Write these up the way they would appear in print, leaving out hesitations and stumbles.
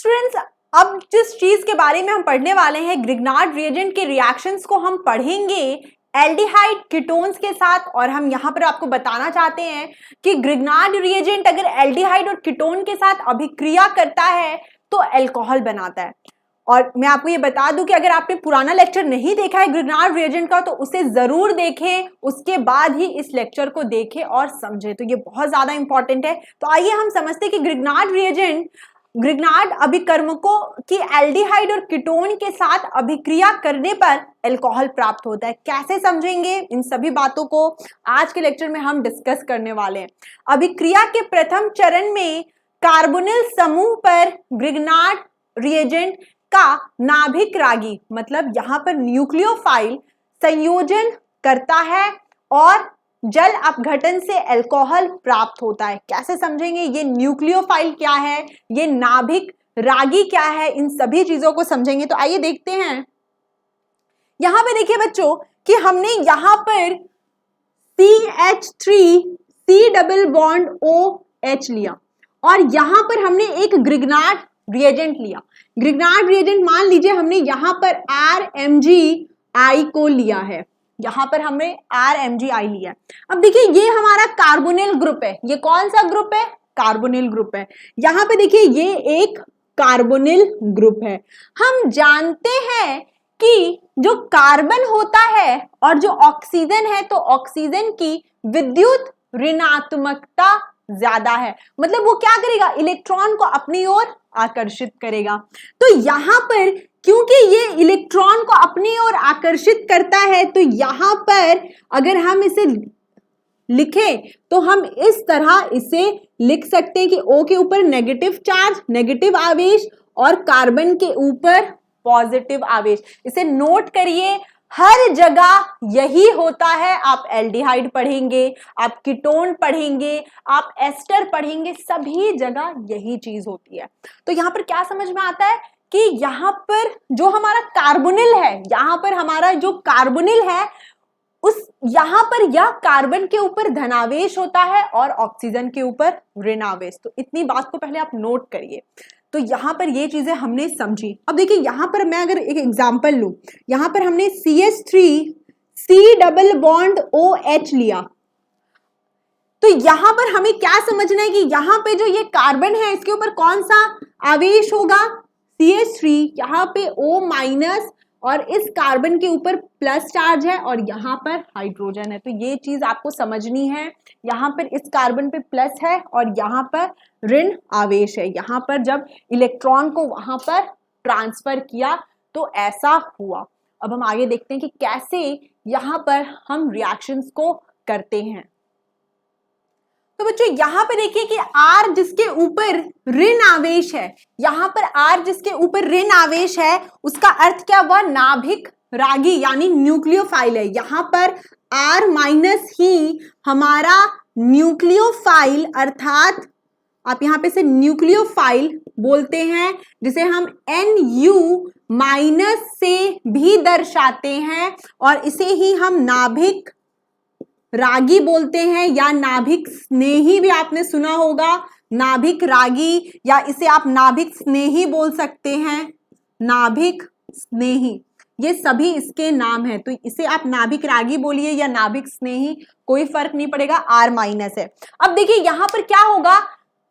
Students, अब जिस चीज के बारे में हम पढ़ने वाले हैं, ग्रिग्नार्ड रिएजेंट के रिएक्शंस को हम पढ़ेंगे एल्डिहाइड कीटोन्स के साथ। और हम यहाँ पर आपको बताना चाहते हैं कि ग्रिग्नार्ड रिएजेंट अगर एल्डिहाइड और कीटोन के साथ अभिक्रिया करता है तो अल्कोहल बनाता है। और मैं आपको ये बता दूं कि अगर आपने पुराना लेक्चर नहीं देखा है ग्रिग्नार्ड रिएजेंट का तो उसे जरूर देखें, उसके बाद ही इस लेक्चर को देखें और समझें, तो ये बहुत ज्यादा इंपॉर्टेंट है। तो आइए हम समझते हैं कि ग्रिग्नार्ड रिएजेंट ग्रिग्नार्ड अभिकर्मकों की एल्डिहाइड और कीटोन के साथ अभिक्रिया करने पर अल्कोहल प्राप्त होता है। कैसे समझेंगे, इन सभी बातों को आज के लेक्चर में हम डिस्कस करने वाले हैं। अभिक्रिया के प्रथम चरण में कार्बोनिल समूह पर ग्रिग्नार्ड रिएजेंट का नाभिक रागी मतलब यहाँ पर न्यूक्लियोफाइल संयोजन करता है और जल अपघटन से अल्कोहल प्राप्त होता है। कैसे समझेंगे, ये न्यूक्लियोफाइल क्या है, ये नाभिक रागी क्या है, इन सभी चीजों को समझेंगे। तो आइए देखते हैं। यहां पे देखिए बच्चों कि हमने यहां पर CH3 डबल बॉन्ड OH लिया और यहां पर हमने एक ग्रिग्नार्ड रिएजेंट लिया। ग्रिग्नार्ड रिएजेंट मान लीजिए हमने यहां पर RMgI को लिया है, यहां पर हमने RMgI लिया। अब देखिए ये हमारा कार्बोनिल ग्रुप है। ये कौन सा ग्रुप है? कार्बोनिल ग्रुप है। यहां पे देखिए ये एक कार्बोनिल ग्रुप है। हम जानते हैं कि जो कार्बन होता है और जो ऑक्सीजन है तो ऑक्सीजन की विद्युत ऋणात्मकता ज्यादा है, मतलब वो क्या करेगा, इलेक्ट्रॉन को अपनी ओर आकर्षित करेगा। तो यहां पर क्योंकि ये इलेक्ट्रॉन को अपनी ओर आकर्षित करता है तो यहां पर अगर हम इसे लिखें तो हम इस तरह इसे लिख सकते हैं कि O के ऊपर नेगेटिव चार्ज, नेगेटिव आवेश और कार्बन के ऊपर पॉजिटिव आवेश। इसे नोट करिए, हर जगह यही होता है। आप एल्डिहाइड पढ़ेंगे, आप कीटोन पढ़ेंगे, आप एस्टर पढ़ेंगे, सभी जगह यही चीज होती है। तो यहां पर क्या समझ में आता है कि यहां पर जो हमारा कार्बोनिल है, यहां पर हमारा जो कार्बोनिल है उस यहां पर यह कार्बन के ऊपर धनावेश होता है और ऑक्सीजन के ऊपर ऋणावेश। तो इतनी बात को पहले आप नोट करिए। तो यहां पर ये चीजें हमने समझी। अब देखिए यहां पर मैं अगर एक एग्जांपल लूं, यहां पर हमने CH3 डबल बॉन्ड OH लिया। तो यहां पर हमें क्या समझना है कि यहां पे जो ये कार्बन है इसके ऊपर कौन सा आवेश होगा, CH3, यहाँ पे O- और इस कार्बन के ऊपर प्लस चार्ज है और यहाँ पर हाइड्रोजन है। तो ये चीज आपको समझनी है। यहाँ पर इस कार्बन पे प्लस है और यहाँ पर ऋण आवेश है। यहाँ पर जब इलेक्ट्रॉन को वहां पर ट्रांसफर किया तो ऐसा हुआ। अब हम आगे देखते हैं कि कैसे यहाँ पर हम रिएक्शंस को करते हैं। तो बच्चों यहां पे देखिए कि R जिसके ऊपर ऋण आवेश है, यहां पर R जिसके ऊपर ऋण आवेश है उसका अर्थ क्या हुआ, नाभिक रागी यानी न्यूक्लियोफाइल है। यहां पर R- ही हमारा न्यूक्लियोफाइल अर्थात आप यहां पे से न्यूक्लियोफाइल बोलते हैं, जिसे हम Nu- से भी दर्शाते हैं और इसे ही हम नाभिक रागी बोलते हैं या नाभिक स्नेही भी आपने सुना होगा, नाभिक रागी, या इसे आप नाभिक स्नेही बोल सकते हैं, नाभिक स्नेही, ये सभी इसके नाम हैं। तो इसे आप नाभिक रागी बोलिए या नाभिक स्नेही, कोई फर्क नहीं पड़ेगा, R- है। अब देखिए यहां पर क्या होगा,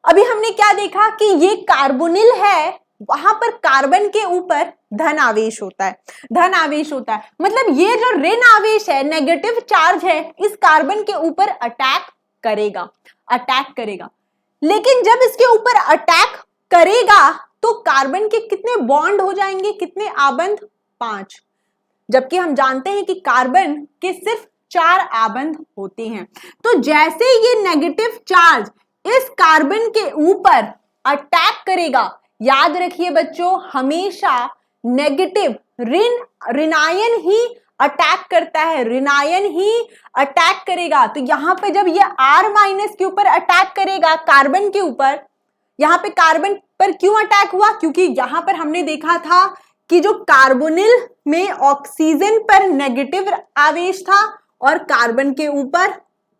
अभी हमने क्या देखा कि ये कार्बोनिल है, वहां पर कार्बन के ऊपर धन आवेश होता है, धन आवेश होता है, मतलब ये जो ऋण आवेश है, नेगेटिव चार्ज है, इस कार्बन के ऊपर अटैक करेगा, अटैक करेगा। लेकिन जब इसके ऊपर अटैक करेगा तो कार्बन के कितने बॉन्ड हो जाएंगे, कितने आबंध, 5, जबकि हम जानते हैं कि कार्बन के सिर्फ 4 आबंध होते हैं। तो जैसे ये नेगेटिव चार्ज इस कार्बन के ऊपर अटैक करेगा, याद रखिए बच्चों हमेशा नेगेटिव ऋणायन ही अटैक करता है, ऋणायन ही अटैक करेगा। तो यहां पे जब ये R- के ऊपर अटैक करेगा कार्बन के ऊपर, यहां पे कार्बन पर क्यों अटैक हुआ, क्योंकि यहां पर हमने देखा था कि जो कार्बोनिल में ऑक्सीजन पर नेगेटिव आवेश था और कार्बन के ऊपर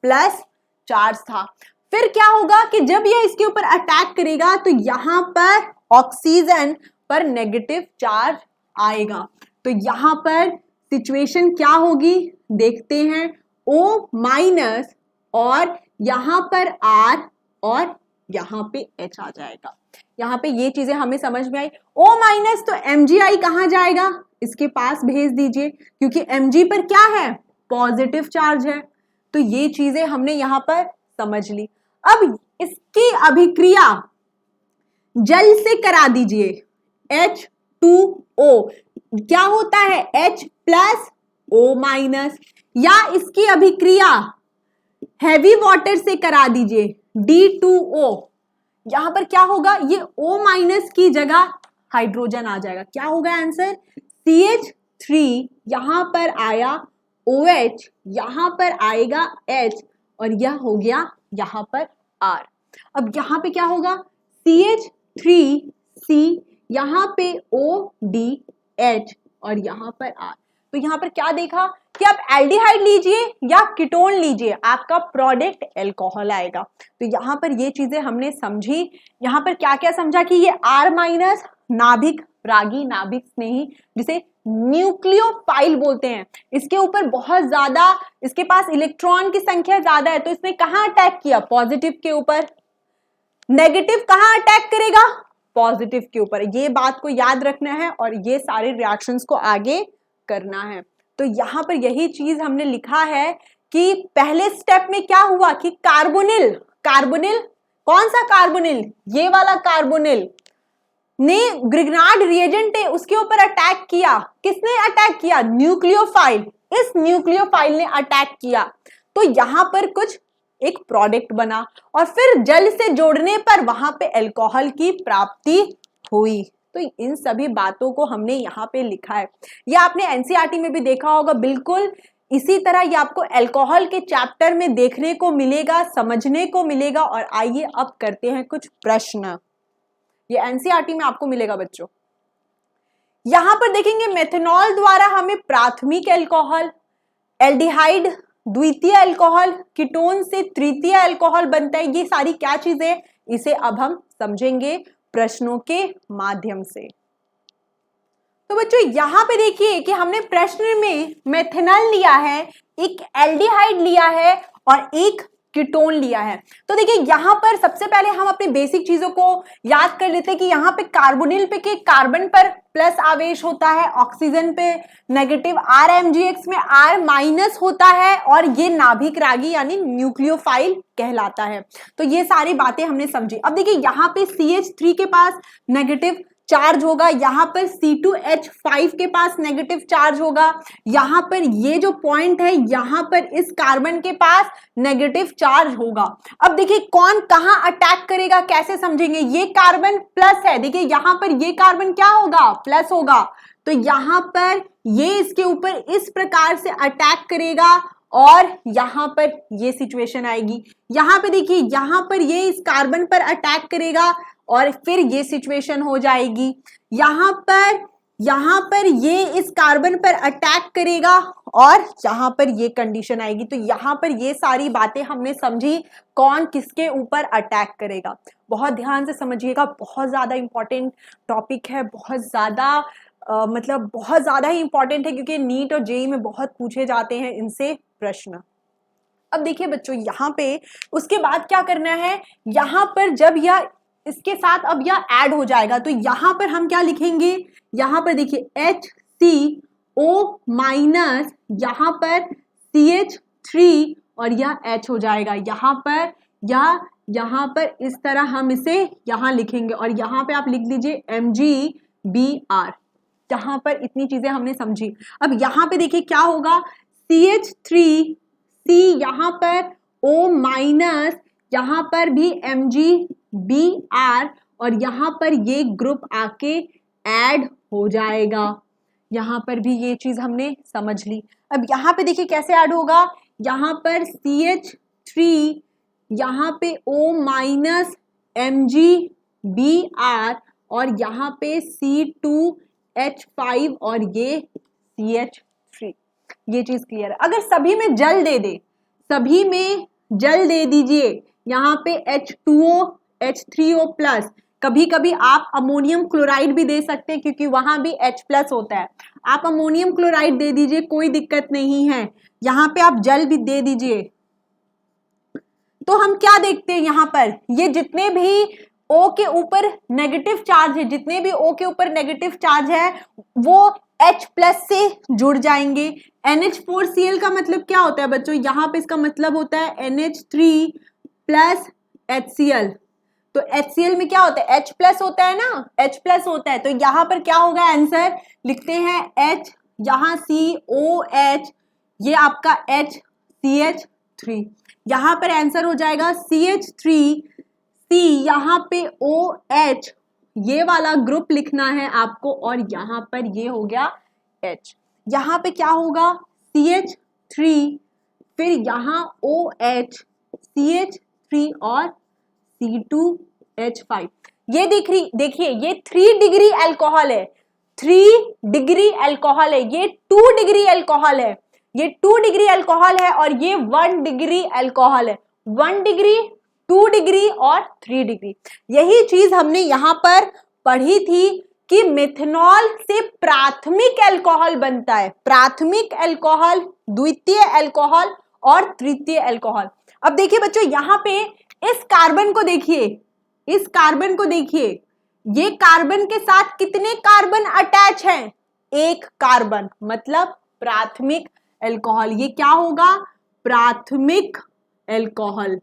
प्लस चार्ज था। फिर क्या होगा कि जब यह इसके ऊपर अटैक करेगा तो यहां पर ऑक्सीजन पर नेगेटिव चार्ज आएगा। तो यहां पर सिचुएशन क्या होगी देखते हैं, O माइनस और यहां पर R और यहां पे H आ जाएगा। यहां पे ये चीजें हमें समझ में आई। O माइनस तो MgI कहां जाएगा, इसके पास भेज दीजिए, क्योंकि Mg पर क्या है, पॉजिटिव चार्ज है। तो ये चीजें हमने यहां पर समझ ली। अब इसकी अभिक्रिया जल से करा दीजिए, H2O क्या होता है, H प्लस O माइनस, या इसकी अभिक्रिया हैवी वाटर से करा दीजिए, D2O। यहां पर क्या होगा, ये O माइनस की जगह हाइड्रोजन आ जाएगा। क्या होगा आंसर, CH3 यहां पर आया OH, यहां पर आएगा H और यह हो गया यहां पर R। अब यहां पे क्या होगा, CH3C यहां पे ODH और यहां पर R। तो यहां पर क्या देखा कि आप एल्डिहाइड लीजिए या कीटोन लीजिए, आपका प्रोडक्ट एल्कोहल आएगा। तो यहां पर ये चीजें हमने समझी। यहां पर क्या क्या समझा कि ये R माइनस नाभिक रागी, नाभिक स्नेही, जिसे न्यूक्लियोफाइल बोलते हैं, इसके ऊपर बहुत ज्यादा, इसके पास इलेक्ट्रॉन की संख्या ज्यादा है, तो इसने कहां अटैक किया, पॉजिटिव के ऊपर। नेगेटिव कहां अटैक करेगा, पॉजिटिव के ऊपर। ये बात को याद रखना है और ये सारे रिएक्शंस को आगे करना है। तो यहां पर यही चीज हमने लिखा है कि पहले स्टेप में क्या हुआ कि कार्बोनिल, कार्बोनिल कौन सा कार्बोनिल, ये वाला कार्बोनिल ने ग्रिग्नार्ड रिएजेंट है उसके ऊपर अटैक किया। किसने अटैक किया, न्यूक्लियोफाइल। इस न्यूक्लियोफाइल ने अटैक किया तो यहां पर कुछ एक प्रोडक्ट बना और फिर जल से जोड़ने पर वहां पे अल्कोहल की प्राप्ति हुई। तो इन सभी बातों को हमने यहाँ पे लिखा है। ये आपने एनसीईआरटी में भी देखा होगा, बिल्कुल इसी तरह ये आपको अल्कोहल के चैप्टर में देखने को मिलेगा, समझने को मिलेगा। और आइए अब करते हैं कुछ प्रश्न, ये एनसीईआरटी में आपको मिलेगा बच्चों। यहां पर देखेंगे मेथनॉल द्वारा हमें प्राथमिक अल्कोहल, एल्डिहाइड द्वितीय अल्कोहल, कीटोन से तृतीय अल्कोहल बनता है। ये सारी क्या चीजें, इसे अब हम समझेंगे प्रश्नों के माध्यम से। तो बच्चों यहां पे देखिए कि हमने प्रश्न में मेथनॉल लिया है, एक एल्डिहाइड लिया है और एक कीटोन लिया है। तो देखिए यहां पर सबसे पहले हम अपने बेसिक चीजों को याद कर लेते हैं कि यहां पे कार्बोनिल पे के कार्बन पर प्लस आवेश होता है, ऑक्सीजन पे नेगेटिव, RMgX में R माइनस होता है और ये नाभिक रागी यानी न्यूक्लियोफाइल कहलाता है। तो ये सारी बातें हमने समझी। अब देखिए यहाँ पे CH3 के पास नेगेटिव चार्ज होगा, यहाँ पर C2H5 के पास नेगेटिव चार्ज होगा, यहाँ पर ये जो पॉइंट है यहाँ पर इस कार्बन के पास नेगेटिव चार्ज होगा। अब देखिए कौन कहां अटैक करेगा, कैसे समझेंगे, ये कार्बन प्लस है, देखिए यहाँ पर ये कार्बन क्या होगा, प्लस होगा। तो यहाँ पर ये इसके ऊपर इस प्रकार से अटैक करेगा और यहाँ पर ये सिचुएशन आएगी। यहाँ पे देखिए यहाँ पर ये इस कार्बन पर अटैक करेगा और फिर ये सिचुएशन हो जाएगी। यहाँ पर ये इस कार्बन पर अटैक करेगा और यहाँ पर ये कंडीशन आएगी। तो यहाँ पर ये सारी बातें हमने समझी, कौन किसके ऊपर अटैक करेगा। बहुत ध्यान से समझिएगा, बहुत ज्यादा इंपॉर्टेंट टॉपिक है, बहुत ज्यादा मतलब बहुत ज्यादा ही इंपॉर्टेंट है, क्योंकि नीट और जेईई में बहुत पूछे जाते हैं इनसे प्रश्न। अब देखिए बच्चों यहाँ पे उसके बाद क्या करना है, यहाँ पर जब यह इसके साथ अब यह ऐड हो जाएगा तो यहाँ पर हम क्या लिखेंगे, यहाँ पर देखिए HCO माइनस, यहाँ पर CH3 और यह H हो जाएगा। यहाँ पर इस तरह हम इसे यहाँ लिखेंगे और यहाँ पे आप लिख लीजिए MgBr। यहाँ पर इतनी चीजें हमने समझी। अब यहाँ पे देखिए क्या होगा, CH3C यहाँ पर O माइनस, यहाँ पर भी MgBr और यहाँ पर ये ग्रुप आके ऐड हो जाएगा। यहाँ पर भी ये चीज हमने समझ ली। अब यहाँ पे देखिए कैसे ऐड होगा, यहाँ पर CH3, यहाँ पे O माइनस MgBr और यहाँ पे C2H5 और ये CH3। ये चीज क्लियर है। अगर सभी में जल दे दे, सभी में जल दे दीजिए, यहाँ पे H2O H3O प्लस, कभी कभी आप अमोनियम क्लोराइड भी दे सकते हैं क्योंकि वहां भी H प्लस होता है, आप अमोनियम क्लोराइड दे दीजिए, कोई दिक्कत नहीं है। यहाँ पे आप जल भी दे दीजिए। तो हम क्या देखते हैं यहाँ पर, ये जितने भी O के ऊपर नेगेटिव चार्ज है, जितने भी O के ऊपर नेगेटिव चार्ज है वो H प्लस से जुड़ जाएंगे। NH4Cl का मतलब क्या होता है बच्चों, यहाँ पे इसका मतलब होता है NH3 प्लस HCl। तो HCl में क्या होता है, H प्लस होता है ना, H प्लस होता है। तो यहाँ पर क्या होगा आंसर, लिखते हैं H, यहाँ COH, ये आपका HCH3, यहाँ पर आंसर हो जाएगा CH3, C, यहाँ पे OH, ये वाला ग्रुप लिखना है आपको, और यहाँ पर ये हो गया H। यहाँ पे क्या होगा CH3, फिर यहाँ OH, CH3 और C2H5। ये देखिए ये 3 डिग्री अल्कोहल है, 3 डिग्री अल्कोहल है, ये 2 डिग्री अल्कोहल है, ये 2 डिग्री अल्कोहल है, और ये 1 डिग्री अल्कोहल है। 1 डिग्री, 2 डिग्री और 3 डिग्री। यही चीज हमने यहाँ पर पढ़ी थी कि मेथनॉल से प्राथमिक अल्कोहल बनता है, प्राथमिक अल्कोहल, द्वितीय अल्कोहल और तृतीय अल्कोहल। अब देखिए बच्चों यहाँ पे इस कार्बन को देखिए, इस कार्बन को देखिए, ये कार्बन के साथ कितने कार्बन अटैच हैं, 1 कार्बन, मतलब प्राथमिक अल्कोहल। ये क्या होगा, प्राथमिक अल्कोहल,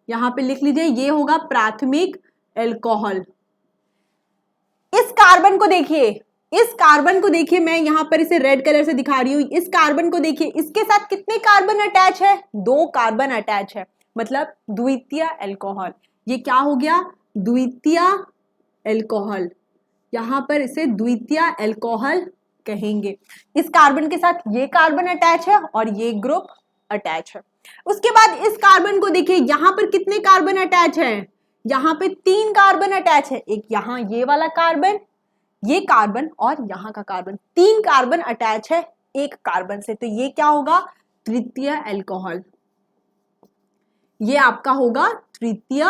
यहां पे लिख लीजिए, ये होगा प्राथमिक अल्कोहल। इस कार्बन को देखिए, इस कार्बन को देखिए, मैं यहां पर इसे रेड कलर से दिखा रही हूं, इस कार्बन को देखिए, इसके साथ कितने कार्बन अटैच है, 2 कार्बन अटैच है, मतलब द्वितीय अल्कोहल। ये क्या हो गया, द्वितीय अल्कोहल, यहां पर इसे द्वितीय अल्कोहल कहेंगे। इस कार्बन के साथ ये कार्बन अटैच है और ये ग्रुप अटैच है। उसके बाद इस कार्बन को देखिए, यहां पर कितने कार्बन अटैच हैं, यहां पे 3 कार्बन अटैच है, एक यहां ये वाला कार्बन, ये कार्बन और यहां का कार्बन, 3 कार्बन अटैच है एक कार्बन से। तो ये क्या होगा, तृतीय अल्कोहल, ये आपका होगा तृतीय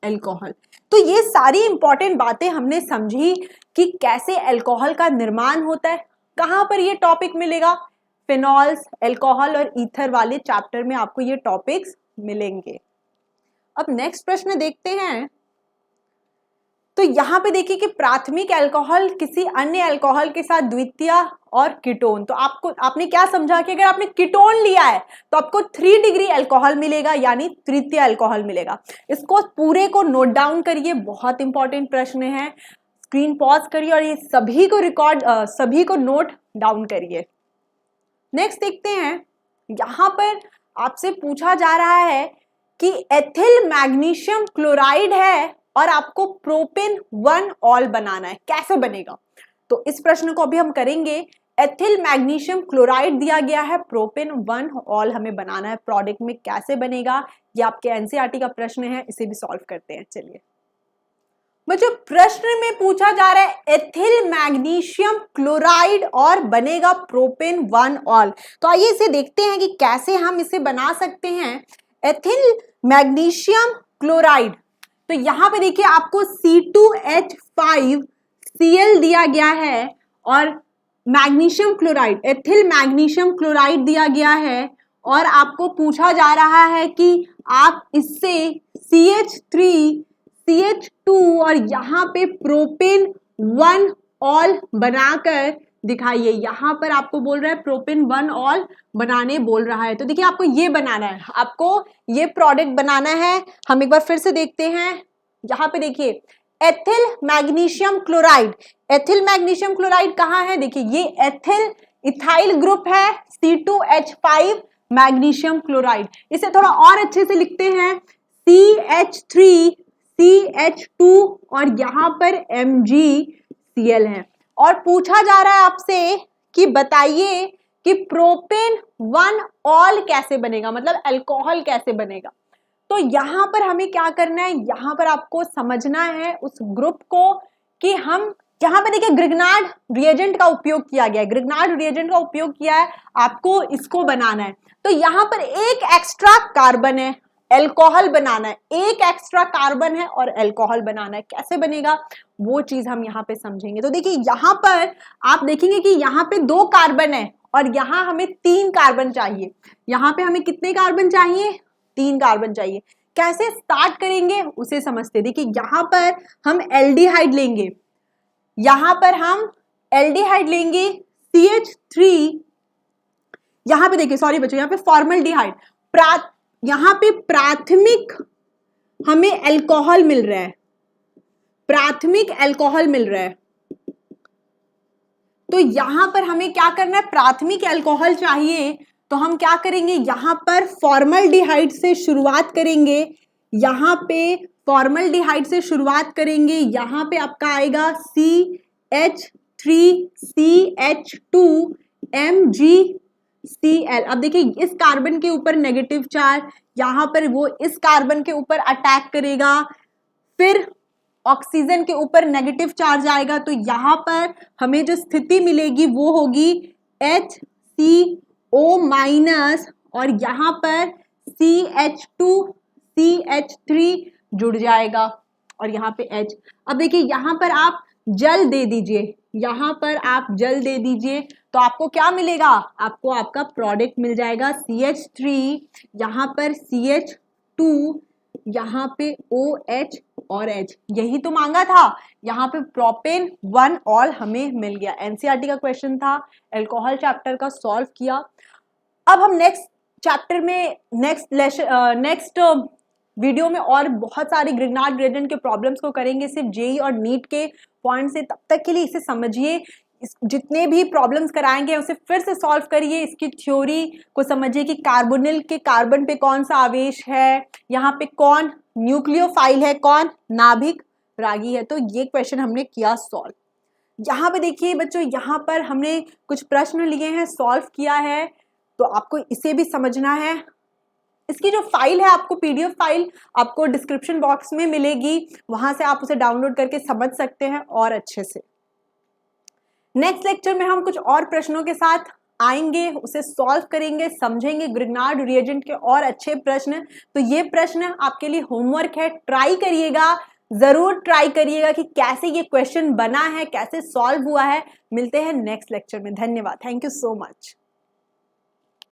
अल्कोहल। तो ये सारी इंपॉर्टेंट बातें हमने समझी कि कैसे अल्कोहल का निर्माण होता है। कहां पर ये टॉपिक मिलेगा, फिनॉल्स, अल्कोहल और ईथर वाले चैप्टर में आपको ये टॉपिक्स मिलेंगे। अब नेक्स्ट प्रश्न देखते हैं। तो यहाँ पे देखिए कि प्राथमिक अल्कोहल किसी अन्य अल्कोहल के साथ द्वितीय और कीटोन। तो आपने क्या समझा कि अगर आपने कीटोन लिया है तो आपको 3 डिग्री अल्कोहल मिलेगा, यानी तृतीय अल्कोहल मिलेगा। इसको पूरे को नोट डाउन करिए, बहुत इंपॉर्टेंट प्रश्न है। स्क्रीन पॉज करिए और ये सभी को नोट डाउन करिए। नेक्स्ट देखते हैं, यहां पर आपसे पूछा जा रहा है कि एथिल मैग्नीशियम क्लोराइड है और आपको प्रोपेन 1 ऑल बनाना है, कैसे बनेगा। तो इस प्रश्न को अभी हम करेंगे। एथिल मैग्नीशियम क्लोराइड दिया गया है, प्रोपेन 1 ऑल हमें बनाना है, प्रोडक्ट में कैसे बनेगा, ये आपके एनसीईआरटी का प्रश्न है, इसे भी सॉल्व करते हैं। चलिए बच्चों, प्रश्न में पूछा जा रहा है एथिल मैग्नीशियम क्लोराइड और बनेगा प्रोपेन 1 ऑल। तो आइए इसे देखते हैं कि कैसे हम इसे बना सकते हैं। एथिल मैग्नीशियम क्लोराइड, तो यहां पे देखिए आपको C2H5Cl दिया गया है और magnesium chloride, ethyl magnesium chloride दिया गया है, और आपको पूछा जा रहा है कि आप इससे CH3 CH2 और यहाँ पे प्रोपेन 1 ऑल बनाकर दिखाइए। यहाँ पर आपको बोल रहा है प्रोपेन 1 ऑल बनाने बोल रहा है। तो देखिए आपको ये बनाना है, आपको ये प्रोडक्ट बनाना है। हम एक बार फिर से देखते हैं, यहाँ पे देखिए ethyl magnesium chloride, ethyl magnesium chloride कहाँ है, देखिए ये एथिल इथाइल ग्रुप है, C2H5 मैग्नीशियम क्लोराइड। इसे थोड़ा और अच्छे से लिखते हैं, CH3 CH2 और यहाँ पर MgCl है। और पूछा जा रहा है आपसे कि बताइए कि प्रोपेन 1 ऑल कैसे बनेगा, मतलब अल्कोहल कैसे बनेगा। तो यहाँ पर हमें क्या करना है, यहाँ पर आपको समझना है उस ग्रुप को कि हम यहाँ पे देखिए ग्रिग्नार्ड रिएजेंट का उपयोग किया गया है, ग्रिग्नार्ड रिएजेंट का उपयोग किया है, आपको इसको बनाना है। तो यहाँ पर एक एक्स्ट्रा कार्बन है, एल्कोहल बनाना है, एक एक्स्ट्रा कार्बन है और एल्कोहल बनाना है, कैसे बनेगा वो चीज हम यहाँ पे समझेंगे। तो देखिए यहाँ पर आप देखेंगे कि यहाँ पे 2 कार्बन है और यहाँ हमें 3 कार्बन चाहिए। यहाँ पे हमें कितने कार्बन चाहिए? 3 कार्बन चाहिए। कैसे स्टार्ट करेंगे उसे समझते। देखिए यहाँ पर हम एल्डिहाइड लेंगे, यहाँ पर हम एल्डिहाइड लेंगे CH3, यहाँ पे देखिए सॉरी बच्चों, यहाँ पे फॉर्मल्डिहाइड, यहाँ पे प्राथमिक हमें अल्कोहल मिल रहा है, प्राथमिक अल्कोहल मिल रहा है। तो यहां पर हमें क्या करना है, प्राथमिक अल्कोहल चाहिए तो हम क्या करेंगे, यहां पर फॉर्मल्डिहाइड से शुरुआत करेंगे, यहां पे फॉर्मल्डिहाइड से शुरुआत करेंगे, यहां पे आपका आएगा CH3CH2MgCl। अब देखिए इस कार्बन के ऊपर नेगेटिव चार्ज, यहां पर वो इस कार्बन के ऊपर अटैक करेगा, फिर ऑक्सीजन के ऊपर नेगेटिव चार्ज आएगा, तो यहां पर हमें जो स्थिति मिलेगी वो होगी HCO- और यहां पर CH2CH3 जुड़ जाएगा और यहाँ पे H। अब देखिए यहाँ पर आप जल दे दीजिए, यहाँ पर आप जल दे दीजिए तो आपको क्या मिलेगा, आपको आपका प्रोडक्ट मिल जाएगा CH3, यहाँ पर CH2, यहाँ पे OH और H। यही तो मांगा था, यहाँ पे प्रोपेन 1 ऑल हमें मिल गया। एनसीईआरटी का क्वेश्चन था, अल्कोहल चैप्टर का सॉल्व किया। अब हम नेक्स्ट चैप्टर में नेक्स्ट वीडियो में और बहुत सारे ग्रिग्नार्ड रिएजेंट के प्रॉब्लम्स को करेंगे, सिर्फ जेई और नीट के पॉइंट से। तब तक के लिए इसे समझिए, जितने भी प्रॉब्लम्स कराएंगे उसे फिर से सॉल्व करिए, इसकी थ्योरी को समझिए कि कार्बोनिल के कार्बन पे कौन सा आवेश है, यहाँ पे कौन न्यूक्लियोफाइल है, कौन नाभिक रागी है। तो ये क्वेश्चन हमने किया सॉल्व। यहाँ पे देखिए बच्चों, यहाँ पर हमने कुछ प्रश्न लिए हैं, सॉल्व किया है, तो आपको इसे भी समझना है। इसकी जो फाइल है, आपको पीडीएफ फाइल आपको डिस्क्रिप्शन बॉक्स में मिलेगी, वहां से आप उसे डाउनलोड करके समझ सकते हैं और अच्छे से। नेक्स्ट लेक्चर में हम कुछ और प्रश्नों के साथ आएंगे, उसे सॉल्व करेंगे, समझेंगे ग्रिग्नार्ड रिएजेंट के और अच्छे प्रश्न। तो ये प्रश्न आपके लिए होमवर्क है, ट्राई करिएगा, जरूर ट्राई करिएगा कि कैसे ये क्वेश्चन बना है, कैसे सॉल्व हुआ है। मिलते हैं नेक्स्ट लेक्चर में। धन्यवाद, थैंक यू सो मच।